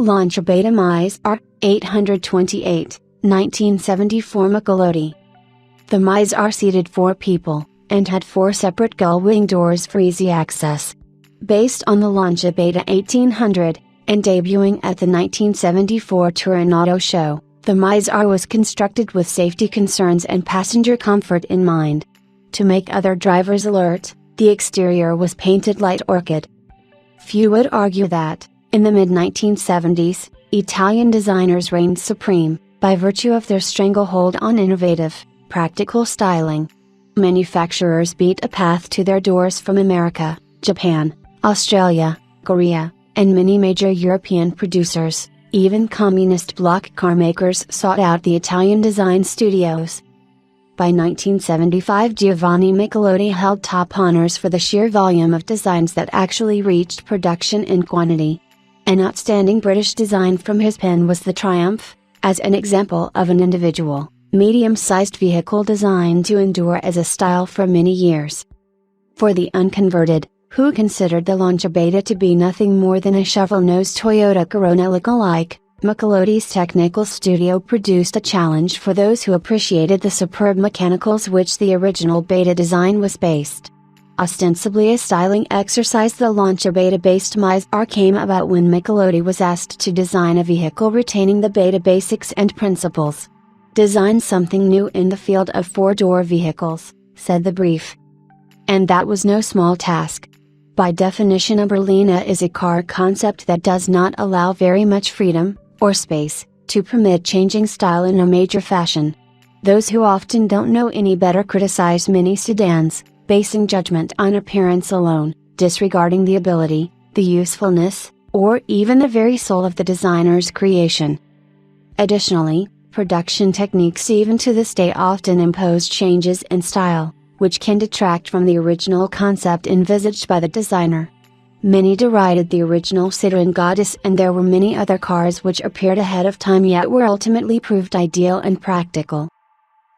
Lancia Beta Mizar, 828, 1974 Michelotti. The Mizar seated 4 people, and had 4 separate gull-wing doors for easy access. Based on the Lancia Beta 1800, and debuting at the 1974 Turin Auto Show, the Mizar was constructed with safety concerns and passenger comfort in mind. To make other drivers alert, the exterior was painted light orchid. Few would argue that, in the mid-1970s, Italian designers reigned supreme, by virtue of their stranglehold on innovative, practical styling. Manufacturers beat a path to their doors from America, Japan, Australia, Korea, and many major European producers. Even communist bloc car makers sought out the Italian design studios. By 1975, Giovanni Michelotti held top honors for the sheer volume of designs that actually reached production in quantity. An outstanding British design from his pen was the Triumph, as an example of an individual, medium-sized vehicle designed to endure as a style for many years. For the unconverted, who considered the Lancia Beta to be nothing more than a shovel-nosed Toyota Corona look-alike, Michelotti's technical studio produced a challenge for those who appreciated the superb mechanicals which the original Beta design was based. Ostensibly a styling exercise, the Lancia Beta-based Mizar came about when Michelotti was asked to design a vehicle retaining the Beta basics and principles. "Design something new in the field of 4-door vehicles," said the brief. And that was no small task. By definition, a berlina is a car concept that does not allow very much freedom, or space, to permit changing style in a major fashion. Those who often don't know any better criticize mini sedans, basing judgment on appearance alone, disregarding the ability, the usefulness, or even the very soul of the designer's creation. Additionally, production techniques even to this day often impose changes in style, which can detract from the original concept envisaged by the designer. Many derided the original Citroën Goddess, and there were many other cars which appeared ahead of time yet were ultimately proved ideal and practical.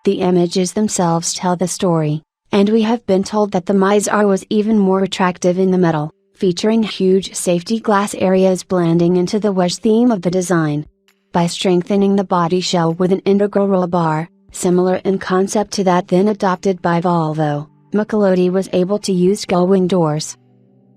The images themselves tell the story, and we have been told that the Mizar was even more attractive in the metal, featuring huge safety glass areas blending into the wedge theme of the design. By strengthening the body shell with an integral roll bar, similar in concept to that then adopted by Volvo, Michelotti was able to use gull-wing doors.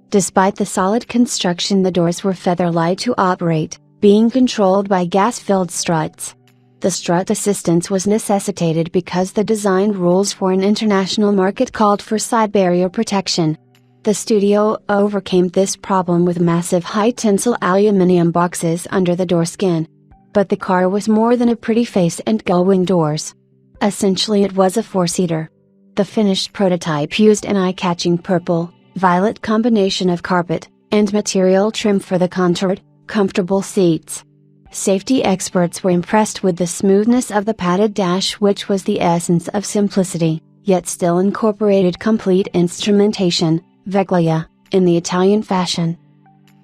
Despite the solid construction, the doors were feather-light to operate, being controlled by gas-filled struts. The strut assistance was necessitated because the design rules for an international market called for side barrier protection. The studio overcame this problem with massive high-tensile aluminum boxes under the door skin. But the car was more than a pretty face and gull-wing doors. Essentially, it was a 4-seater. The finished prototype used an eye-catching purple, violet combination of carpet and material trim for the contoured, comfortable seats. Safety experts were impressed with the smoothness of the padded dash, which was the essence of simplicity, yet still incorporated complete instrumentation, veglia, in the Italian fashion.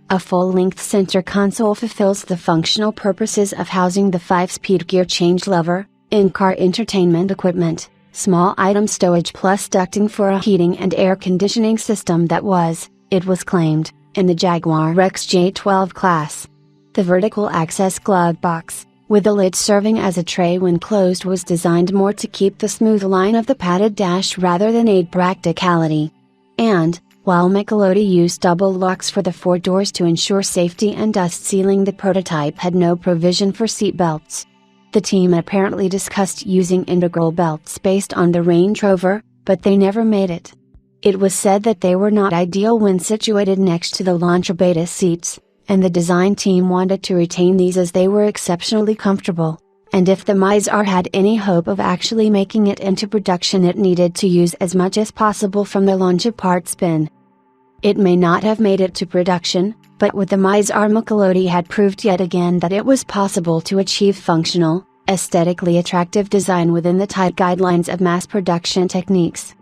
A full-length center console fulfills the functional purposes of housing the 5-speed gear change lever, in-car entertainment equipment, small item stowage plus ducting for a heating and air conditioning system that was, it was claimed, in the Jaguar XJ12 class. The vertical access glove box, with the lid serving as a tray when closed, was designed more to keep the smooth line of the padded dash rather than aid practicality. And, while Michelotti used double locks for the 4 doors to ensure safety and dust sealing, the prototype had no provision for seat belts. The team apparently discussed using integral belts based on the Range Rover, but they never made it. It was said that they were not ideal when situated next to the Lancia Beta seats, and the design team wanted to retain these as they were exceptionally comfortable, and if the Mizar had any hope of actually making it into production, it needed to use as much as possible from the Lancia parts bin. It may not have made it to production, but with the Mizar, Michelotti had proved yet again that it was possible to achieve functional, aesthetically attractive design within the tight guidelines of mass production techniques.